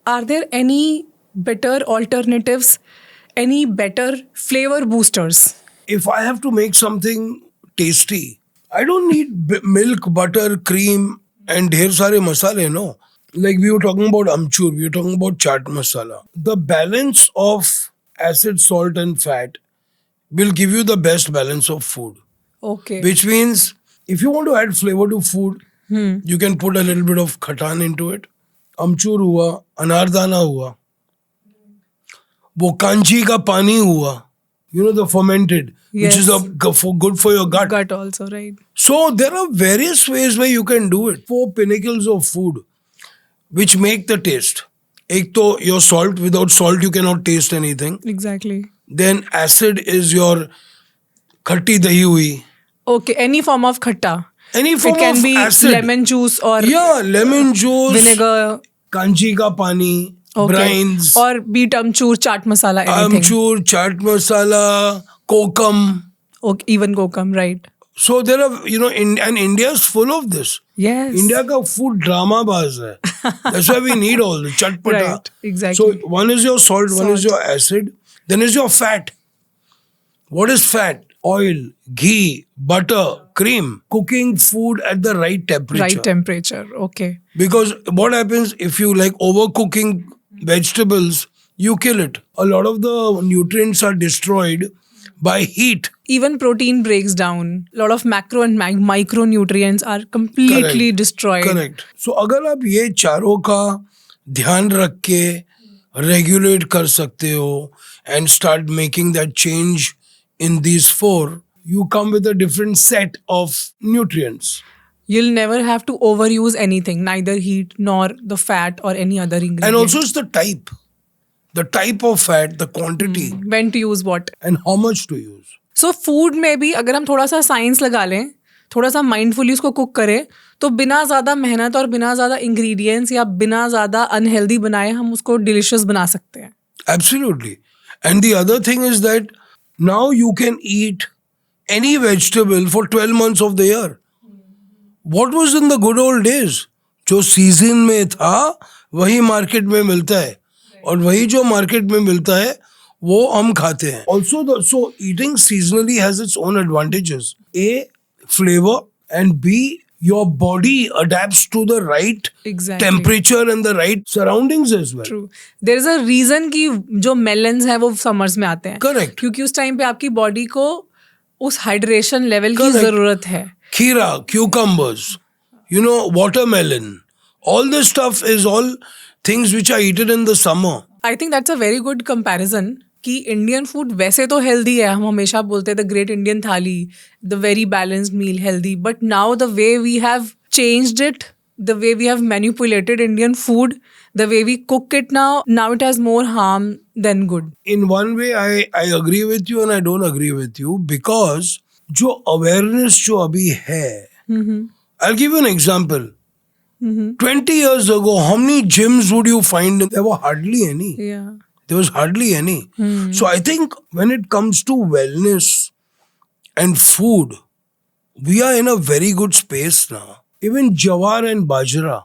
are there any better alternatives, any better flavor boosters? If I have to make something tasty, I don't need milk, butter, cream, and ढेर सारे masale, no. Like we were talking about amchur, we were talking about chaat masala. The balance of acid, salt, and fat will give you the best balance of food. Okay. Which means if you want to add flavor to food, you can put a little bit of khatan into it. Amchur हुआ, अनारदाना हुआ, वो कांची का पानी हुआ, you know, the fermented, which is good for your gut. Gut also, right? So there are various ways where you can do it. 4 pinnacles of food which make the taste. एक तो your salt, without salt you cannot taste anything. Exactly. Then acid is your खट्टी दही हुई. Okay, any form of khatta. Any form It can of be acid. lemon juice or Yeah, lemon juice, vinegar. Kanchi का पानी, Okay. brines, Or beet amchur, chaat masala, anything. amchur, chaat masala, kokum. Okay, even kokum, right? So there are, you know, and India is full of this. Yes. India का food drama बाज है. That's why we need all the chatpata. Right, exactly. So one is your salt, one is your acid, then is your fat. What is fat? Oil, ghee, butter, cream. Cooking food at the right temperature. Right temperature. Okay. Because what happens if you like overcooking vegetables, you kill it. A lot of the nutrients are destroyed by heat. Even protein breaks down. A lot of macro and micronutrients are completely destroyed. Correct. So अगर आप ये चारों का ध्यान रख के regulate कर सकते हो and start making that change in these 4, you come with a different set of nutrients. You'll never have to overuse anything, neither heat nor the fat or any other ingredient. And also it's the type of fat, the quantity, when to use what. and how much to use. So food में भी अगर हम थोड़ा सा science लगा लें, थोड़ा सा माइंडफुली उसको कुक करें, तो बिना ज़्यादा मेहनत और बिना ज़्यादा इंग्रेडिएंट्स या बिना ज़्यादा अनहेल्दी बनाए हम उसको डिलिशियस बना सकते हैं. Absolutely. And the other thing is that now you can eat any vegetable for 12 months of the year. What was in the good old days? जो सीजन में था वही मार्केट में मिलता है, और वही जो मार्केट में मिलता है वो हम खाते हैं. Also, so eating seasonally has its own advantages. A, flavor, and B, your body adapts to the right temperature and the right surroundings as well. True. There is a reason कि जो melons हैं वो summers में आते हैं. Correct. क्योंकि उस time पे आपकी बॉडी को उस हाइड्रेशन लेवल की जरूरत है. Kheera, cucumbers, you know, watermelon, all this stuff is all things which are eaten in the summer. I think that's a very good comparison कि इंडियन फूड वैसे तो हेल्दी है, हम हमेशा बोलते हैं the great Indian thali, the very balanced meal healthy, but now the way we have changed it, the way we have manipulated Indian food, the way we cook it now it has more harm than good. In one way, I agree with you and I don't agree with you, because जो awareness जो अभी है, I'll give you an example. 20 years ago, how many gyms would you find? There were hardly any. Yeah. There was hardly any. So I think when it comes to wellness and food, we are in a very good space now. Even jawar and bajra.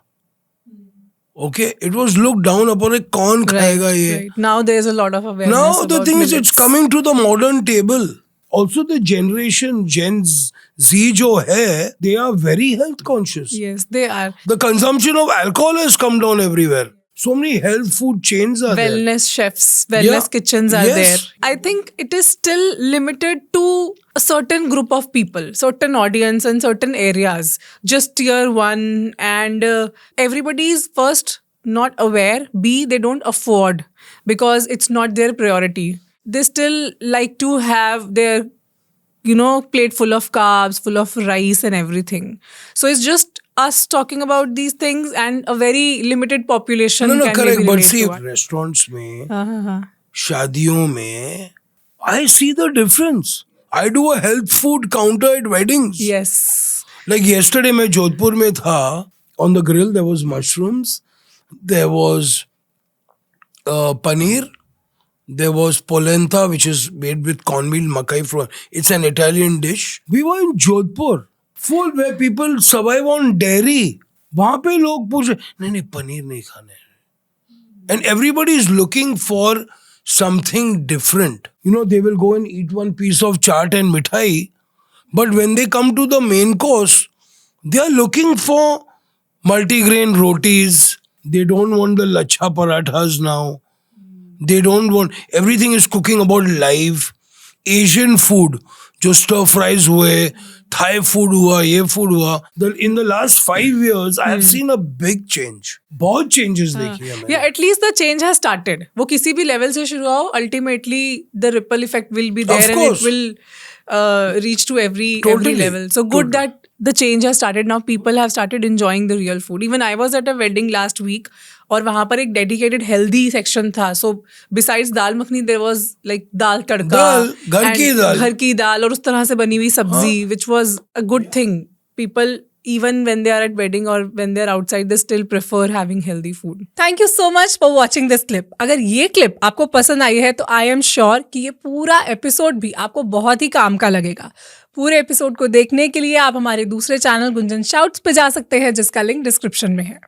Okay, it was looked down upon. कौन खाएगा ये? Right. Now there's a lot of awareness. Now the about thing is, millets. it's coming to the modern table. Also, the generation Gen Z जो है, they are very health conscious. Yes, they are. The consumption of alcohol has come down everywhere. So many health food chains are there. Wellness chefs, wellness kitchens are Yes. there. I think it is still limited to a certain group of people, certain audience and certain areas. Just tier 1, and everybody is first not aware. B, they don't afford because it's not their priority. They still like to have their, plate full of carbs, full of rice and everything. So it's just us talking about these things, and a very limited population No, can correct. maybe But relate see, to it. restaurants में, हाँ. शादियों में, I see the difference. I do a health food counter at weddings. Yes. Like yesterday, मैं जोधपुर में था. On the grill, there was mushrooms. There was paneer. There was polenta, which is made with cornmeal makai flour. It's an Italian dish. We were in Jodhpur, full where people survive on dairy. वहाँ पे लोग पूछ रहे नहीं पनीर नहीं खाने. And everybody is looking for something different. You know, they will go and eat one piece of chaat and mithai, but when they come to the main course, they are looking for multigrain rotis. They don't want the lacha parathas now. They don't want, everything is cooking about live. Asian food, जो stir fries हुए, Thai food हुआ, ये food हुआ. In the last 5 years, I have seen a big change. बहुत changes देखी है मैंने. Yeah, at least the change has started. वो किसी भी level से शुरू हो, ultimately the ripple effect will be there, Of and course. it will reach to every Totally. level. So good that the change has started. Now people have started enjoying the real food. Even I was at a wedding last week, और वहाँ पर एक dedicated healthy section था. So besides dal makhani, there was like दाल तड़का, दाल, घर and की दाल. घर की दाल और उस तरह से बनी हुई सब्जी, which was a good thing. People, even when they are at wedding or when they are outside, they still prefer having healthy food. Thank you so much for watching this clip. अगर ये clip आपको पसंद आई है तो I am sure कि ये पूरा episode भी आपको बहुत ही काम का लगेगा. पूरे एपिसोड को देखने के लिए आप हमारे दूसरे चैनल गुंजन शाउट्स पे जा सकते हैं, जिसका लिंक डिस्क्रिप्शन में है.